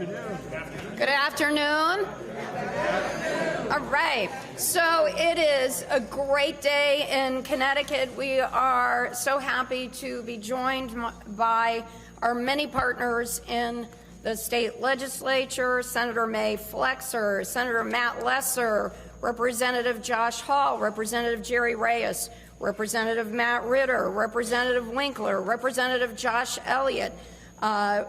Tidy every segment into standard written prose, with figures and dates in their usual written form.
Good afternoon. All right. So it is a great day in Connecticut. We are so happy to be joined by our many partners in the state legislature, Senator May Flexer, Senator Matt Lesser, Representative Josh Hall, Representative Jerry Reyes, Representative Matt Ritter, Representative Winkler, Representative Josh Elliott,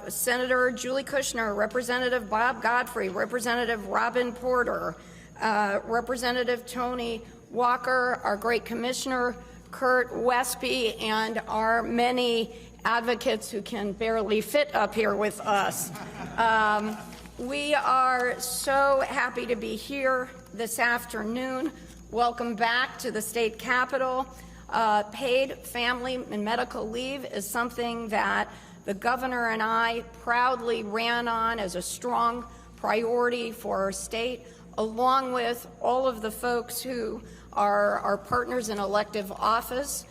Senator Julie Kushner, Representative Bob Godfrey, Representative Robin Porter, Representative Tony Walker, our great commissioner, Kurt Westby, and our many advocates who can barely fit up here with us. We are so happy to be here this afternoon. Welcome back to the state capitol. Paid family and medical leave is something that the governor and I proudly ran on as a strong priority for our state, along with all of the folks who are our partners in elective office.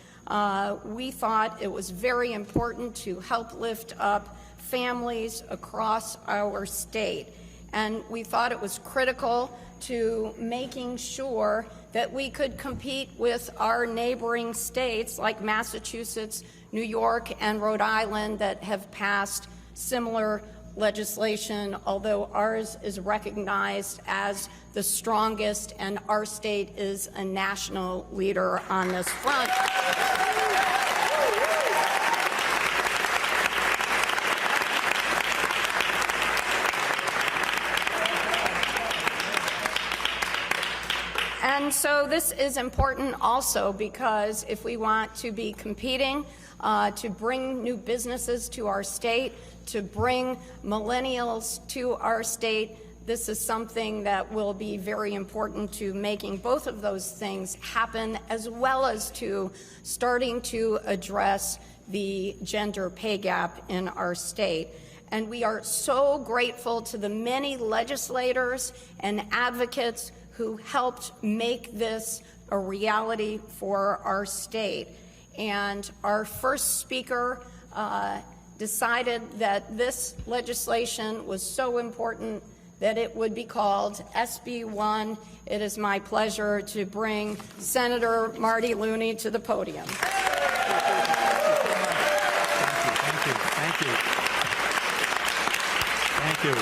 We thought it was very important to help lift up families across our state. And we thought it was critical to making sure that we could compete with our neighboring states like Massachusetts, New York, and Rhode Island that have passed similar legislation, although ours is recognized as the strongest and our state is a national leader on this front. And so this is important also because if we want to be competing to bring new businesses to our state, to bring millennials to our state, this is something that will be very important to making both of those things happen, as well as to starting to address the gender pay gap in our state. And we are so grateful to the many legislators and advocates who helped make this a reality for our state. And our first speaker decided that this legislation was so important that it would be called SB 1. It is my pleasure to bring Senator Marty Looney to the podium. Thank you. Thank you.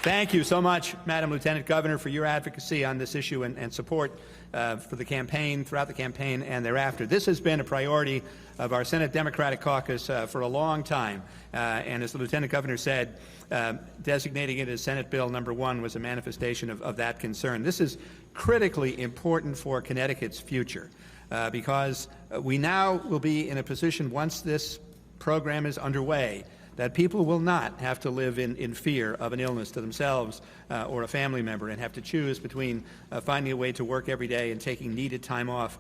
Thank you so much, Madam Lieutenant Governor, for your advocacy on this issue and support for the campaign, throughout the campaign and thereafter. This has been a priority of our Senate Democratic Caucus for a long time. And as the Lieutenant Governor said, designating it as Senate Bill number 1 was a manifestation of that concern. This is critically important for Connecticut's future because we now will be in a position, once this program is underway, that people will not have to live in fear of an illness to themselves or a family member and have to choose between finding a way to work every day and taking needed time off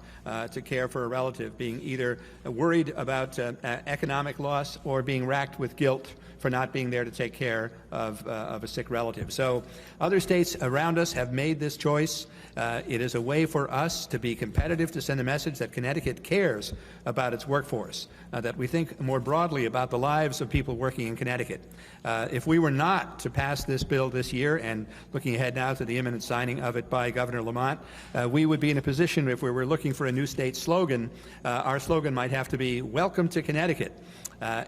to care for a relative, being either worried about economic loss or being racked with guilt for not being there to take care of a sick relative. So other states around us have made this choice. It is a way for us to be competitive, to send a message that Connecticut cares about its workforce, that we think more broadly about the lives of people working in Connecticut. If we were not to pass this bill this year, and looking ahead now to the imminent signing of it by Governor Lamont, we would be in a position, if we were looking for a new state slogan, our slogan might have to be, "Welcome to Connecticut."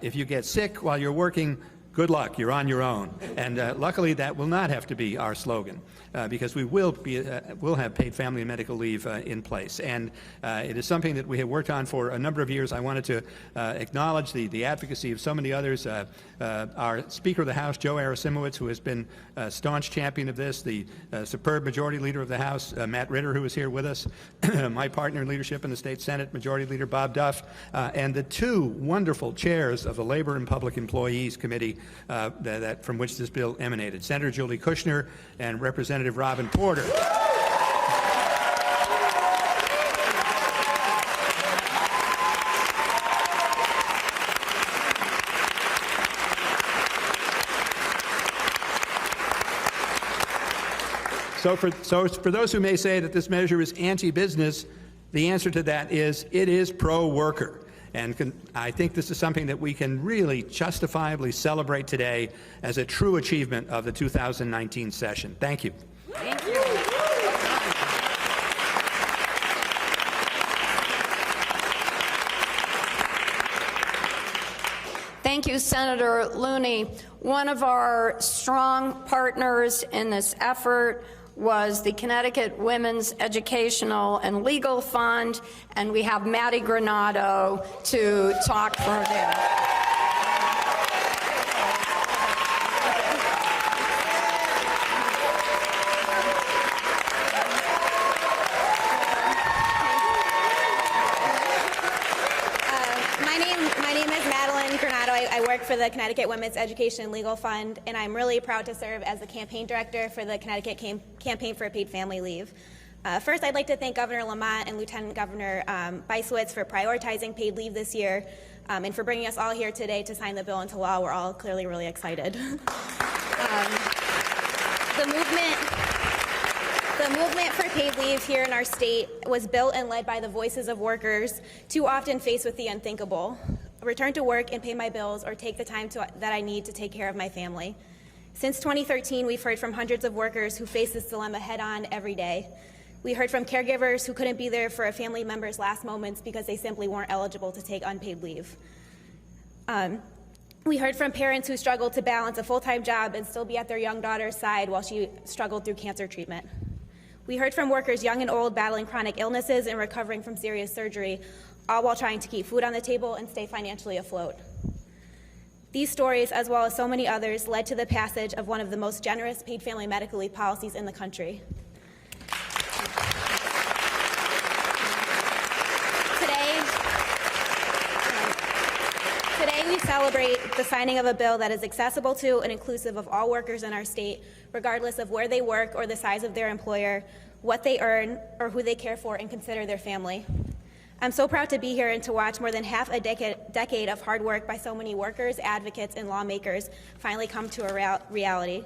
If you get sick while you're working, good luck, you're on your own. And luckily that will not have to be our slogan because we will have paid family and medical leave in place. And it is something that we have worked on for a number of years. I wanted to acknowledge the advocacy of so many others. Our Speaker of the House, Joe Arasimowicz, who has been a staunch champion of this, the superb Majority Leader of the House, Matt Ritter, who is here with us, my partner in leadership in the State Senate, Majority Leader Bob Duff, and the two wonderful chairs of the Labor and Public Employees Committee from which this bill emanated, Senator Julie Kushner and Representative Robin Porter. So for those who may say that this measure is anti-business, the answer to that is it is pro-worker. And I think this is something that we can really justifiably celebrate today as a true achievement of the 2019 session. Thank you. Thank you. Thank you, Senator Looney. One of our strong partners in this effort was the Connecticut Women's Educational and Legal Fund, and we have Maddie Granado to talk further. I work for the Connecticut Women's Education and Legal Fund, and I'm really proud to serve as the campaign director for the Connecticut Campaign for Paid Family Leave. First, I'd like to thank Governor Lamont and Lieutenant Governor Byswitz for prioritizing paid leave this year and for bringing us all here today to sign the bill into law. We're all clearly really excited. The movement for paid leave here in our state was built and led by the voices of workers, too often faced with the unthinkable. Return to work and pay my bills or take the time that I need to take care of my family. Since 2013, we've heard from hundreds of workers who face this dilemma head-on every day. We heard from caregivers who couldn't be there for a family member's last moments because they simply weren't eligible to take unpaid leave. We heard from parents who struggled to balance a full-time job and still be at their young daughter's side while she struggled through cancer treatment. We heard from workers young and old battling chronic illnesses and recovering from serious surgery, all while trying to keep food on the table and stay financially afloat. These stories, as well as so many others, led to the passage of one of the most generous paid family medical leave policies in the country. Today we celebrate the signing of a bill that is accessible to and inclusive of all workers in our state, regardless of where they work or the size of their employer, what they earn, or who they care for and consider their family. I'm so proud to be here and to watch more than half a decade of hard work by so many workers, advocates, and lawmakers finally come to a reality.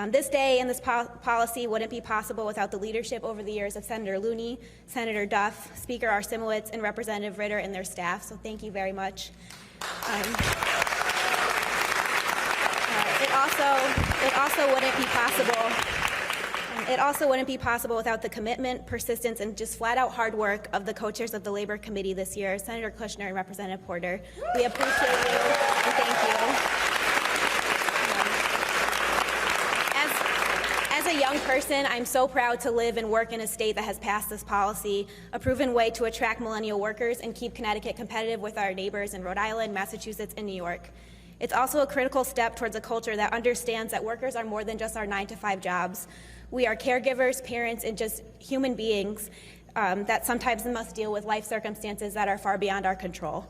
This day and this policy wouldn't be possible without the leadership over the years of Senator Looney, Senator Duff, Speaker Arsimowitz, and Representative Ritter and their staff, so thank you very much. It also wouldn't be possible. It also wouldn't be possible without the commitment, persistence, and just flat-out hard work of the co-chairs of the Labor Committee this year, Senator Kushner and Representative Porter. We appreciate you and thank you. As a young person, I'm so proud to live and work in a state that has passed this policy, a proven way to attract millennial workers and keep Connecticut competitive with our neighbors in Rhode Island, Massachusetts, and New York. It's also a critical step towards a culture that understands that workers are more than just our 9-to-5 jobs. We are caregivers, parents, and just human beings that sometimes must deal with life circumstances that are far beyond our control.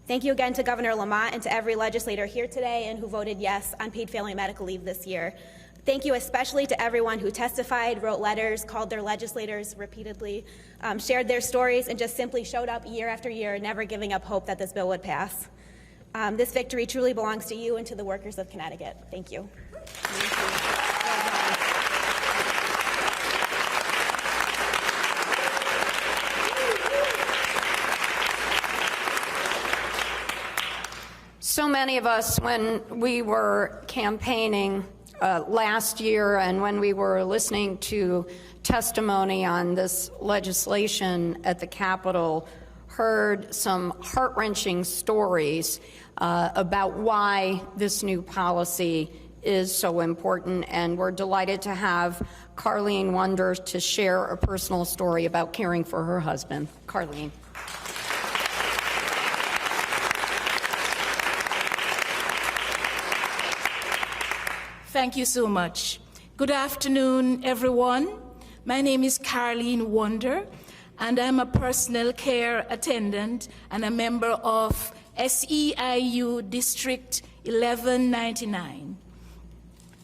Thank you again to Governor Lamont and to every legislator here today and who voted yes on paid family medical leave this year. Thank you especially to everyone who testified, wrote letters, called their legislators repeatedly, shared their stories, and just simply showed up year after year, never giving up hope that this bill would pass. This victory truly belongs to you and to the workers of Connecticut. Thank you. So many of us, when we were campaigning last year and when we were listening to testimony on this legislation at the Capitol, heard some heart-wrenching stories about why this new policy is so important, and we're delighted to have Carleen Wonder to share a personal story about caring for her husband. Carleen. Thank you so much. Good afternoon, everyone. My name is Carleen Wonder, and I'm a personal care attendant and a member of SEIU District 1199.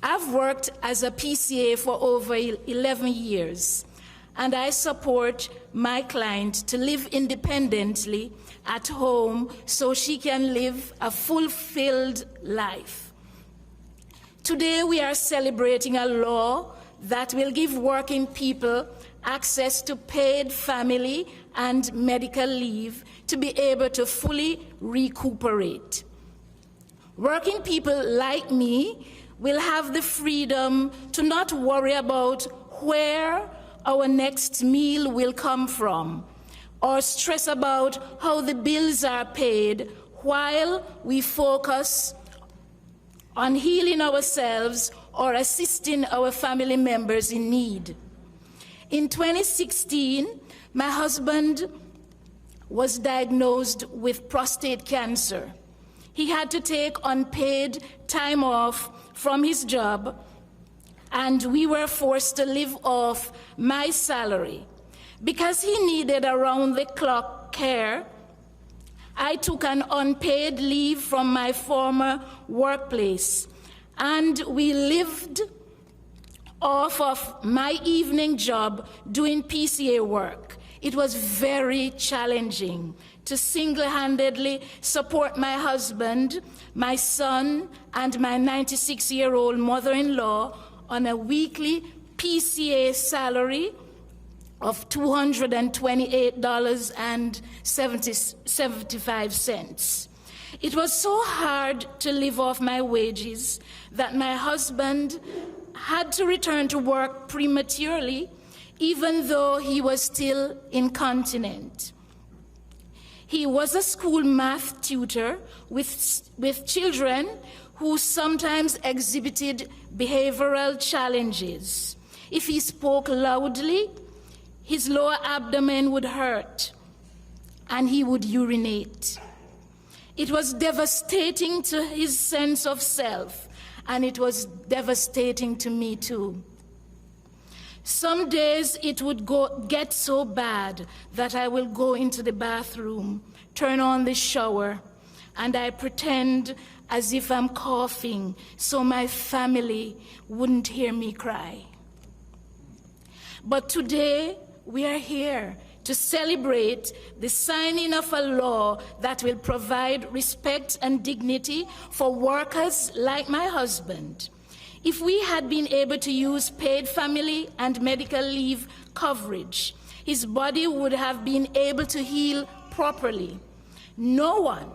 I've worked as a PCA for over 11 years, and I support my client to live independently at home so she can live a fulfilled life. Today we are celebrating a law that will give working people access to paid family and medical leave to be able to fully recuperate. Working people like me will have the freedom to not worry about where our next meal will come from, or stress about how the bills are paid, while we focus on healing ourselves or assisting our family members in need. In 2016, my husband was diagnosed with prostate cancer. He had to take unpaid time off from his job, and we were forced to live off my salary. Because he needed around-the-clock care, I took an unpaid leave from my former workplace, and we lived off of my evening job doing PCA work. It was very challenging to single-handedly support my husband, my son, and my 96-year-old mother-in-law on a weekly PCA salary of $228.75. It was so hard to live off my wages that my husband had to return to work prematurely, even though he was still incontinent. He was a school math tutor with children who sometimes exhibited behavioral challenges. If he spoke loudly, his lower abdomen would hurt, and he would urinate. It was devastating to his sense of self, and it was devastating to me too. Some days it would get so bad that I will go into the bathroom, turn on the shower, and I pretend as if I'm coughing so my family wouldn't hear me cry. But today, we are here to celebrate the signing of a law that will provide respect and dignity for workers like my husband. If we had been able to use paid family and medical leave coverage, his body would have been able to heal properly. No one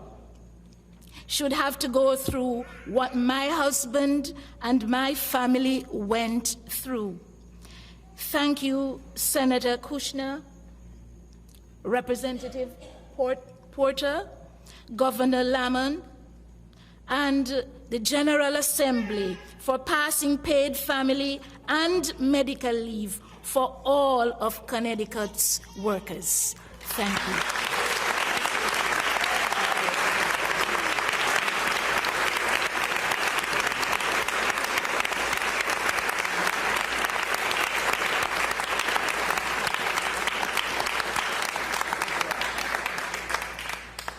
should have to go through what my husband and my family went through. Thank you, Senator Kushner, Representative Porter, Governor Lamont, and the General Assembly for passing paid family and medical leave for all of Connecticut's workers. Thank you.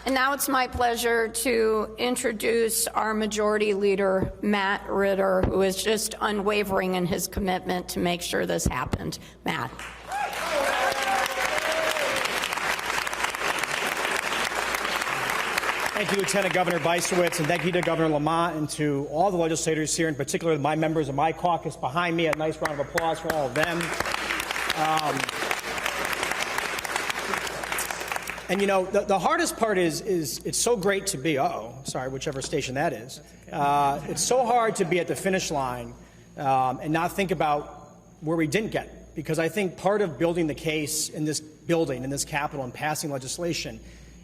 And now it's my pleasure to introduce our Majority Leader, Matt Ritter, who is just unwavering in his commitment to make sure this happened. Matt. Thank you, Lieutenant Governor Bysowitz, and thank you to Governor Lamont and to all the legislators here, in particular my members of my caucus behind me. A nice round of applause for all of them. And you know, the hardest part is it's so great to be, whichever station that is. It's so hard to be at the finish line and not think about where we didn't get. Because I think part of building the case in this building, in this Capitol, and passing legislation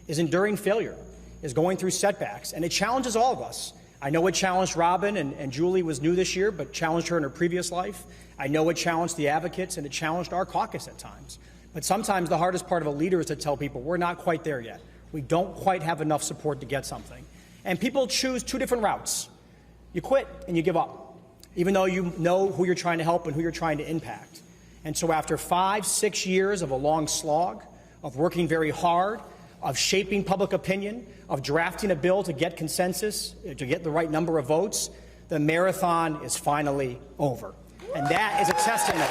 is enduring failure, is going through setbacks. And it challenges all of us. I know it challenged Robin, and Julie was new this year, but challenged her in her previous life. I know it challenged the advocates, and it challenged our caucus at times. But sometimes the hardest part of a leader is to tell people, we're not quite there yet. We don't quite have enough support to get something. And people choose two different routes. You quit and you give up, even though you know who you're trying to help and who you're trying to impact. And so after 5-6 years of a long slog, of working very hard, of shaping public opinion, of drafting a bill to get consensus, to get the right number of votes, the marathon is finally over. And that is a testament.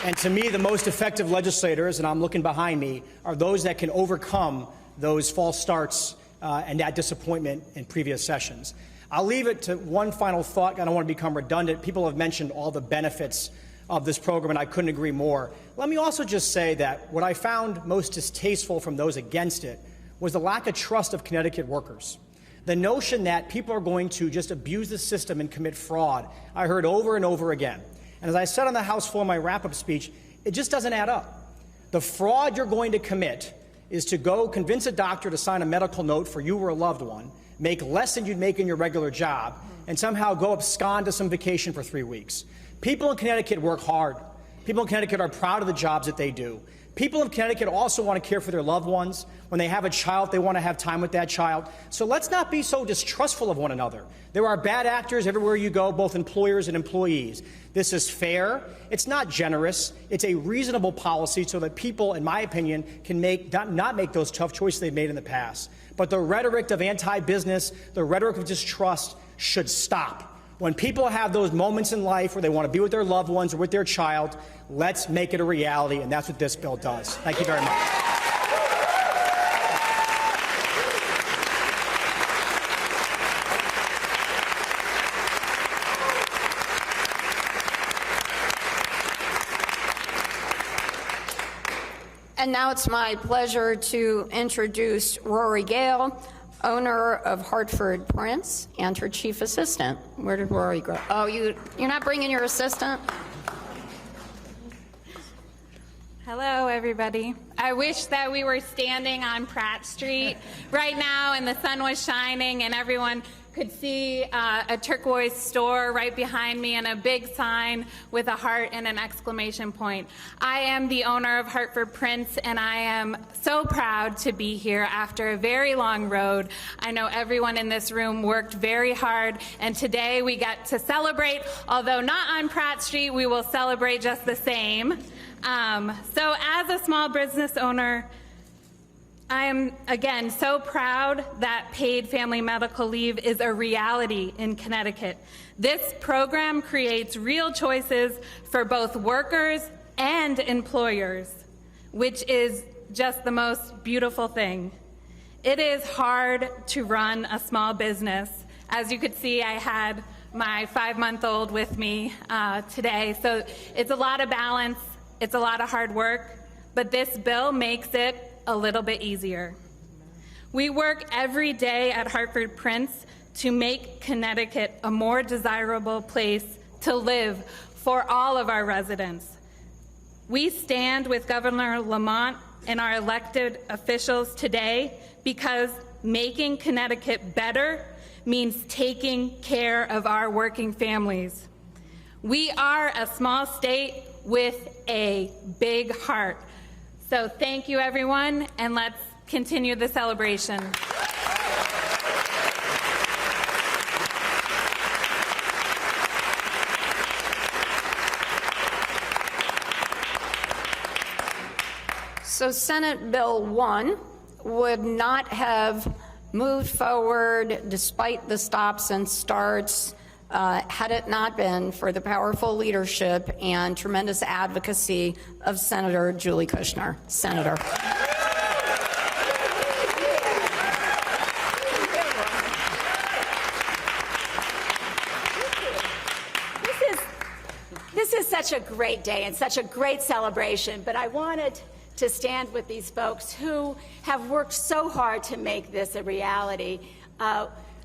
And to me, the most effective legislators, and I'm looking behind me, are those that can overcome those false starts and that disappointment in previous sessions. I'll leave it to one final thought. I don't want to become redundant. People have mentioned all the benefits of this program, and I couldn't agree more. Let me also just say that what I found most distasteful from those against it was the lack of trust of Connecticut workers. The notion that people are going to just abuse the system and commit fraud, I heard over and over again. And as I said on the House floor in my wrap-up speech, it just doesn't add up. The fraud you're going to commit is to go convince a doctor to sign a medical note for you or a loved one, make less than you'd make in your regular job, and somehow go abscond to some vacation for 3 weeks. People in Connecticut work hard. People in Connecticut are proud of the jobs that they do. People in Connecticut also want to care for their loved ones. When they have a child, they want to have time with that child. So let's not be so distrustful of one another. There are bad actors everywhere you go, both employers and employees. This is fair. It's not generous. It's a reasonable policy so that people, in my opinion, can not make those tough choices they've made in the past. But the rhetoric of anti-business, the rhetoric of distrust should stop. When people have those moments in life where they want to be with their loved ones or with their child, let's make it a reality, and that's what this bill does. Thank you very much. And now it's my pleasure to introduce Rory Gale, owner of Hartford Prince, and her chief assistant. Where did Rory go? Oh, you're not bringing your assistant? Hello, everybody. I wish that we were standing on Pratt Street right now and the sun was shining and everyone could see a turquoise store right behind me and a big sign with a heart and an exclamation point. I am the owner of Hartford Prince, and I am so proud to be here after a very long road. I know everyone in this room worked very hard, and today we get to celebrate. Although not on Pratt Street, we will celebrate just the same. So as a small business owner, I am, again, so proud that paid family medical leave is a reality in Connecticut. This program creates real choices for both workers and employers, which is just the most beautiful thing. It is hard to run a small business. As you could see, I had my 5-month-old with me today, so it's a lot of balance, it's a lot of hard work, but this bill makes it a little bit easier. We work every day at Hartford Prince to make Connecticut a more desirable place to live for all of our residents. We stand with Governor Lamont and our elected officials today because making Connecticut better means taking care of our working families. We are a small state with a big heart. So thank you, everyone, and let's continue the celebration. So Senate Bill 1 would not have moved forward despite the stops and starts had it not been for the powerful leadership and tremendous advocacy of Senator Julie Kushner. Senator. This is such a great day and such a great celebration, but I wanted to stand with these folks who have worked so hard to make this a reality.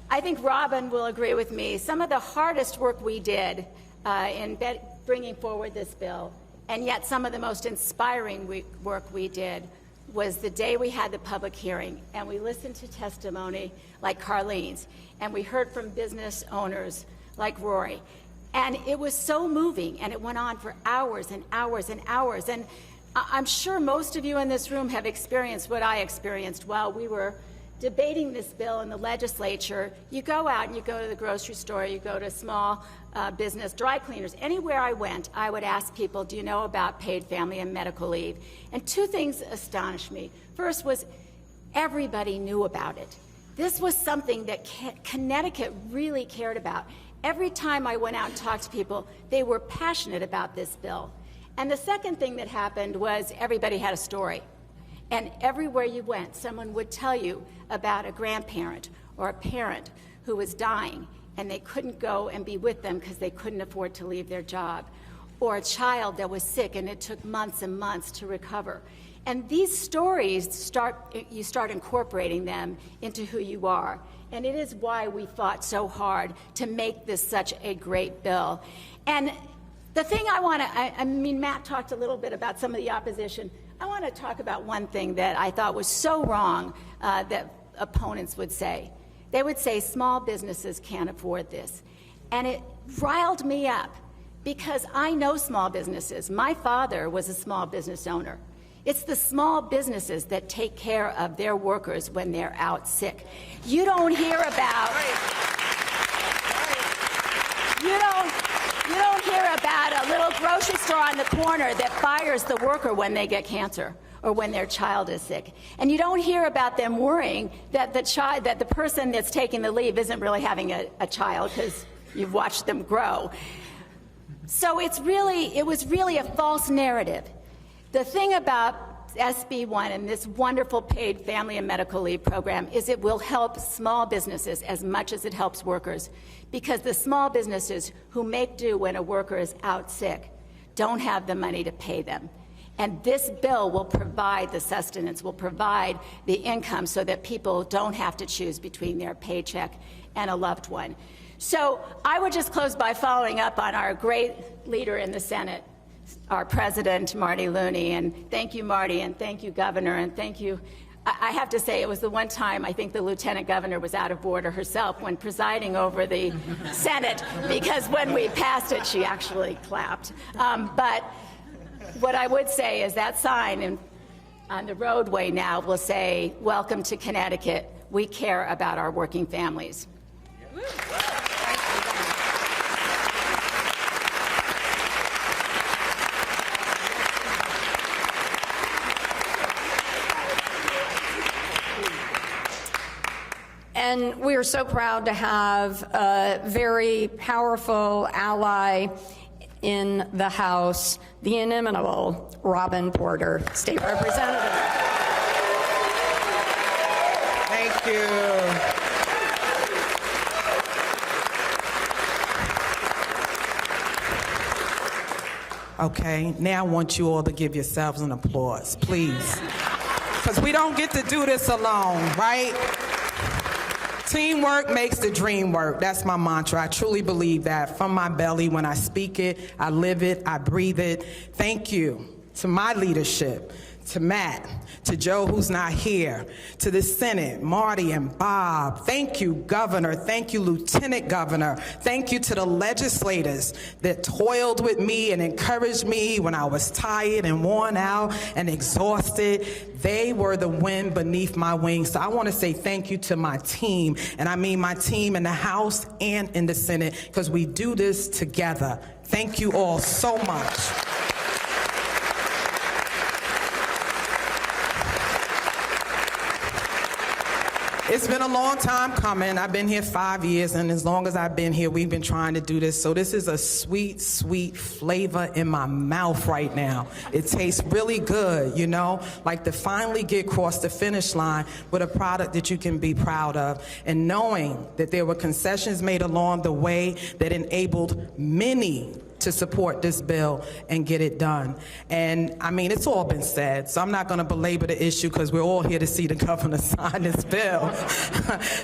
I think Robin will agree with me. Some of the hardest work we did in bringing forward this bill, and yet some of the most inspiring work we did was the day we had the public hearing, and we listened to testimony like Carlene's, and we heard from business owners like Rory. And it was so moving, and it went on for hours and hours and hours. And I'm sure most of you in this room have experienced what I experienced while we were debating this bill in the legislature. You go out and you go to the grocery store, you go to small business, dry cleaners. Anywhere I went, I would ask people, do you know about paid family and medical leave? And two things astonished me. First was everybody knew about it. This was something that Connecticut really cared about. Every time I went out and talked to people, they were passionate about this bill. And the second thing that happened was everybody had a story. And everywhere you went, someone would tell you about a grandparent or a parent who was dying and they couldn't go and be with them because they couldn't afford to leave their job, or a child that was sick and it took months and months to recover. And these stories you start incorporating them into who you are. And it is why we fought so hard to make this such a great bill. And the thing I mean, Matt talked a little bit about some of the opposition. I want to talk about one thing that I thought was so wrong that opponents would say. They would say small businesses can't afford this. And it riled me up because I know small businesses. My father was a small business owner. It's the small businesses that take care of their workers when they're out sick. You don't hear about a little grocery store on the corner that fires the worker when they get cancer or when their child is sick. And you don't hear about them worrying that the person that's taking the leave isn't really having a child because you've watched them grow. So it was really a false narrative. The thing about SB1 and this wonderful paid family and medical leave program is it will help small businesses as much as it helps workers, because the small businesses who make do when a worker is out sick don't have the money to pay them. And this bill will provide the sustenance, will provide the income so that people don't have to choose between their paycheck and a loved one. So I would just close by following up on our great leader in the Senate, our president, Marty Looney. And thank you, Marty, and thank you, Governor, and thank you. I have to say, it was the one time I think the Lieutenant Governor was out of order herself when presiding over the Senate, because when we passed it, she actually clapped. But what I would say is that sign on the roadway now will say, "Welcome to Connecticut. We care about our working families." And we are so proud to have a very powerful ally in the House, the inimitable Robin Porter, State Representative. Thank you. Okay, now I want you all to give yourselves an applause, please. Because we don't get to do this alone, right? Teamwork makes the dream work. That's my mantra. I truly believe that from my belly. When I speak it, I live it, I breathe it. Thank you to my leadership, to Matt, to Joe, who's not here, to the Senate, Marty and Bob. Thank you, Governor. Thank you, Lieutenant Governor. Thank you to the legislators that toiled with me and encouraged me when I was tired and worn out and exhausted. They were the wind beneath my wings. So I want to say thank you to my team, and I mean my team in the House and in the Senate, because we do this together. Thank you all so much. It's been a long time coming. I've been here 5 years, and as long as I've been here, we've been trying to do this. So this is a sweet, sweet flavor in my mouth right now. It tastes really good, you know, like to finally get across the finish line with a product that you can be proud of, and knowing that there were concessions made along the way that enabled many to support this bill and get it done. And I mean, it's all been said, so I'm not going to belabor the issue because we're all here to see the governor sign this bill.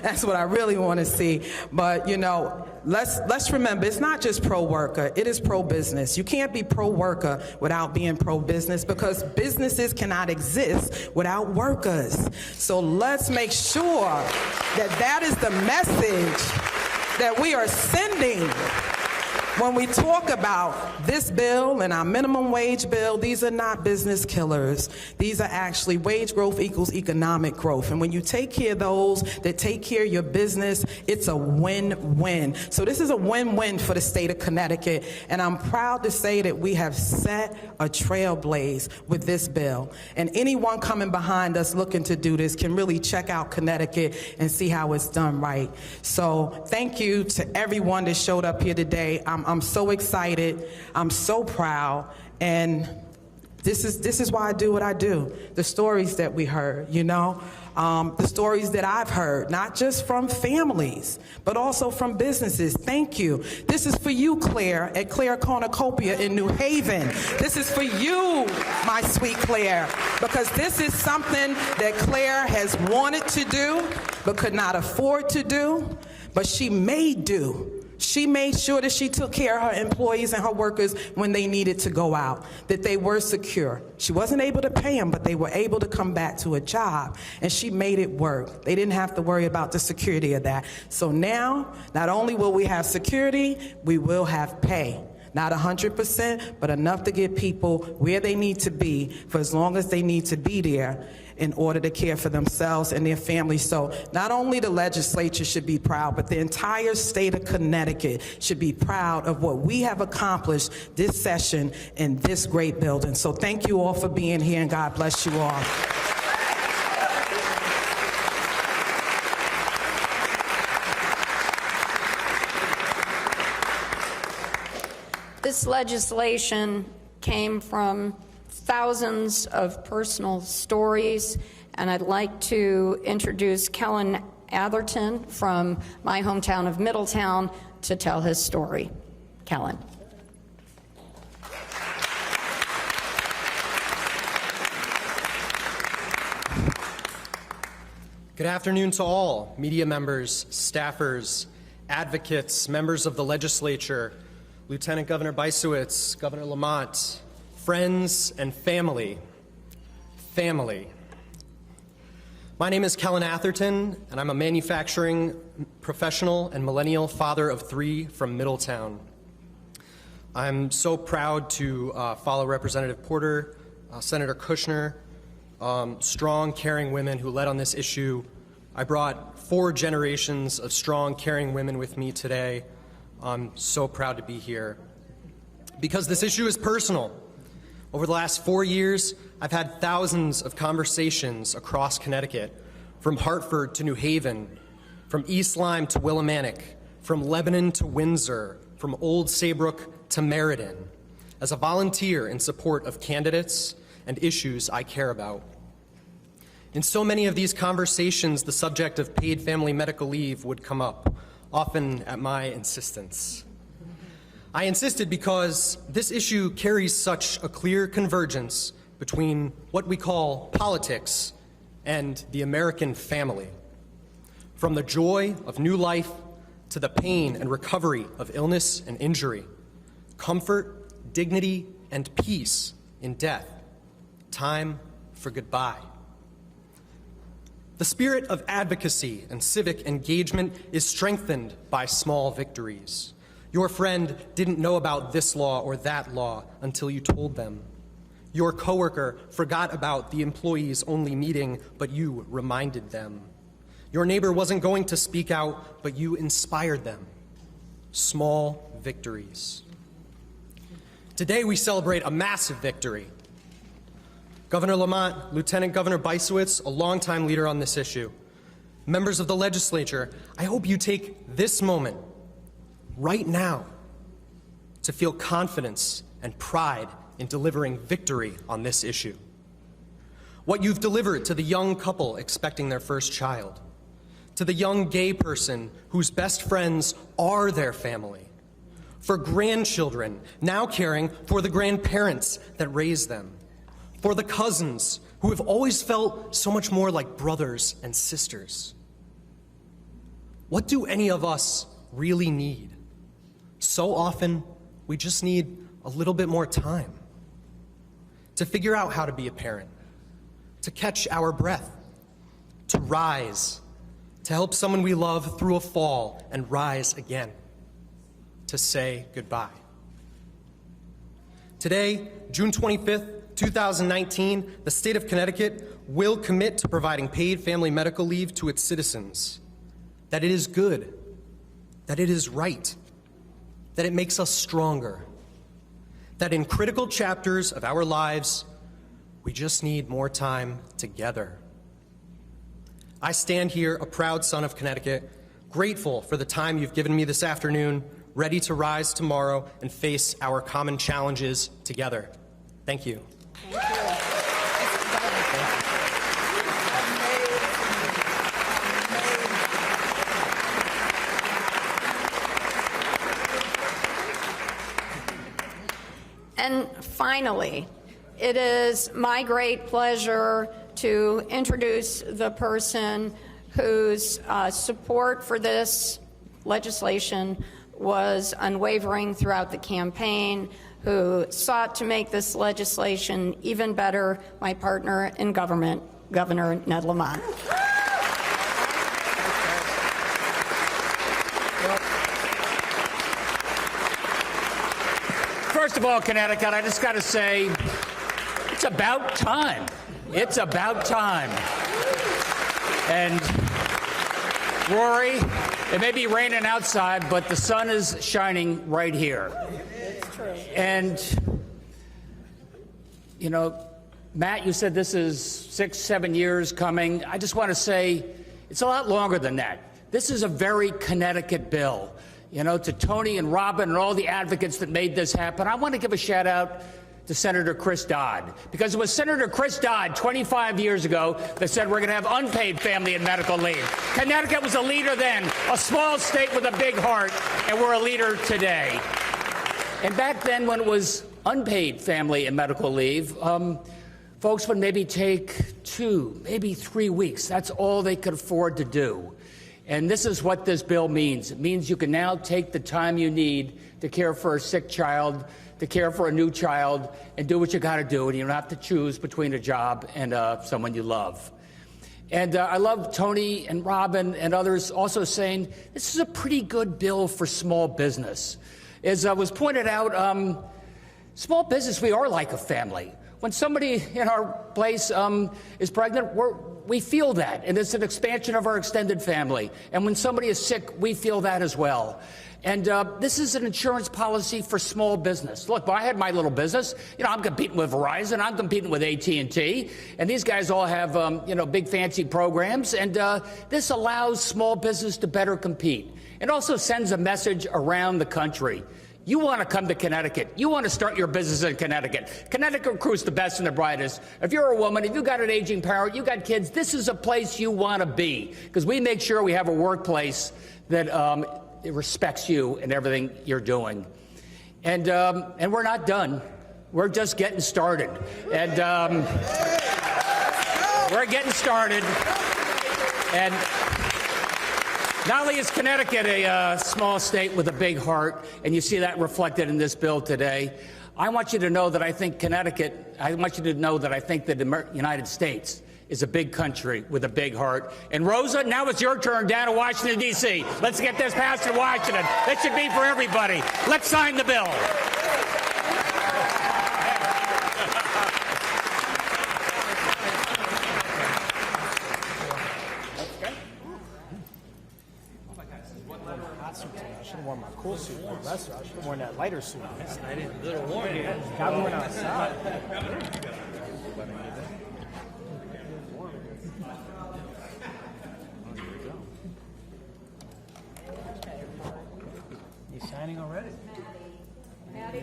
That's what I really want to see. But you know, let's remember, it's not just pro-worker, it is pro-business. You can't be pro-worker without being pro-business, because businesses cannot exist without workers. So let's make sure that that is the message that we are sending. When we talk about this bill and our minimum wage bill, these are not business killers. These are actually wage growth equals economic growth. And when you take care of those that take care of your business, it's a win-win. So this is a win-win for the state of Connecticut. And I'm proud to say that we have set a trailblaze with this bill. And anyone coming behind us looking to do this can really check out Connecticut and see how it's done right. So thank you to everyone that showed up here today. I'm so excited. I'm so proud. And This is why I do what I do. The stories that we heard, the stories that I've heard, not just from families, but also from businesses. Thank you. This is for you, Claire, at Claire Cornucopia in New Haven. This is for you, my sweet Claire, because this is something that Claire has wanted to do, but could not afford to do, but she may do. She made sure that she took care of her employees and her workers when they needed to go out, that they were secure. She wasn't able to pay them, but they were able to come back to a job, and she made it work. They didn't have to worry about the security of that. So now, not only will we have security, we will have pay. Not 100%, but enough to get people where they need to be for as long as they need to be there in order to care for themselves and their families. So not only the legislature should be proud, but the entire state of Connecticut should be proud of what we have accomplished this session in this great building. So thank you all for being here, and God bless you all. This legislation came from thousands of personal stories, and I'd like to introduce Kellen Atherton from my hometown of Middletown to tell his story. Kellen. Good afternoon to all, media members, staffers, advocates, members of the legislature, Lieutenant Governor Bysewicz, Governor Lamont, friends and family. My name is Kellen Atherton, and I'm a manufacturing professional and millennial father of 3 from Middletown. I'm so proud to follow Representative Porter, Senator Kushner, strong, caring women who led on this issue. I brought 4 generations of strong, caring women with me today. I'm so proud to be here because this issue is personal. Over the last 4 years, I've had thousands of conversations across Connecticut, from Hartford to New Haven, from East Lyme to Willimantic, from Lebanon to Windsor, from Old Saybrook to Meriden, as a volunteer in support of candidates and issues I care about. In so many of these conversations, the subject of paid family medical leave would come up, often at my insistence. I insisted because this issue carries such a clear convergence between what we call politics and the American family. From the joy of new life to the pain and recovery of illness and injury, comfort, dignity, and peace in death, time for goodbye. The spirit of advocacy and civic engagement is strengthened by small victories. Your friend didn't know about this law or that law until you told them. Your coworker forgot about the employees only meeting, but you reminded them. Your neighbor wasn't going to speak out, but you inspired them. Small victories. Today we celebrate a massive victory. Governor Lamont, Lieutenant Governor Bysewicz, a longtime leader on this issue, members of the legislature, I hope you take this moment right now to feel confidence and pride in delivering victory on this issue. What you've delivered to the young couple expecting their first child, to the young gay person whose best friends are their family, for grandchildren now caring for the grandparents that raised them, for the cousins who have always felt so much more like brothers and sisters. What do any of us really need? So often, we just need a little bit more time to figure out how to be a parent, to catch our breath, to rise, to help someone we love through a fall and rise again, to say goodbye. Today, June 25th, 2019, the state of Connecticut will commit to providing paid family medical leave to its citizens, that it is good, that it is right, that it makes us stronger, that in critical chapters of our lives, we just need more time together. I stand here, a proud son of Connecticut, grateful for the time you've given me this afternoon, ready to rise tomorrow and face our common challenges together. Thank you. And finally, it is my great pleasure to introduce the person whose support for this legislation was unwavering throughout the campaign, who sought to make this legislation even better, my partner in government, Governor Ned Lamont. First of all, Connecticut, I just got to say, it's about time. It's about time. And Rory, it may be raining outside, but the sun is shining right here. It's true. And, you know, Matt, you said this is 6-7 years coming. I just want to say it's a lot longer than that. This is a very Connecticut bill. You know, to Tony and Robin and all the advocates that made this happen, I want to give a shout out to Senator Chris Dodd, because it was Senator Chris Dodd 25 years ago that said we're going to have unpaid family and medical leave. Connecticut was a leader then, a small state with a big heart, and we're a leader today. And back then, when it was unpaid family and medical leave, folks would maybe take 2, maybe 3 weeks. That's all they could afford to do. And this is what this bill means. It means you can now take the time you need to care for a sick child, to care for a new child, and do what you got to do, and you don't have to choose between a job and someone you love. And I love Tony and Robin and others also saying this is a pretty good bill for small business. As was pointed out, small business, we are like a family. When somebody in our place is pregnant, we feel that, and it's an expansion of our extended family. And when somebody is sick, we feel that as well. And this is an insurance policy for small business. Look, I had my little business. You know, I'm competing with Verizon. I'm competing with AT&T. And these guys all have, you know, big fancy programs. And this allows small business to better compete. It also sends a message around the country. You want to come to Connecticut. You want to start your business in Connecticut. Connecticut recruits the best and the brightest. If you're a woman, if you've got an aging parent, you've got kids, this is a place you want to be, because we make sure we have a workplace that it respects you and everything you're doing. And we're not done. We're just getting started. And we're getting started. And not only is Connecticut a small state with a big heart, and you see that reflected in this bill today, I want you to know that I think Connecticut, I want you to know that I think that the United States is a big country with a big heart. And Rosa, now it's your turn down in Washington, D.C. Let's get this passed in Washington. It should be for everybody. Let's sign the bill. I should have worn my cool suit for the restaurant. I should have worn that lighter suit. I didn't. A little warm here. Got one outside. You signing already? That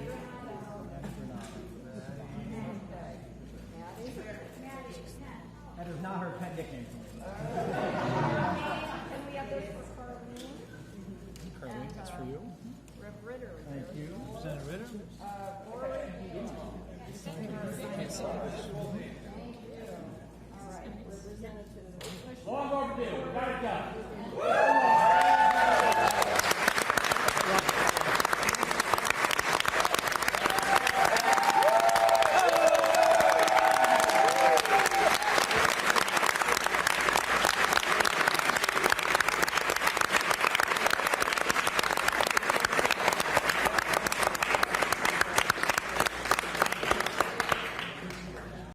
is not her pet nickname. That's for you. Rep. Ritter. Thank you. Senator Ritter.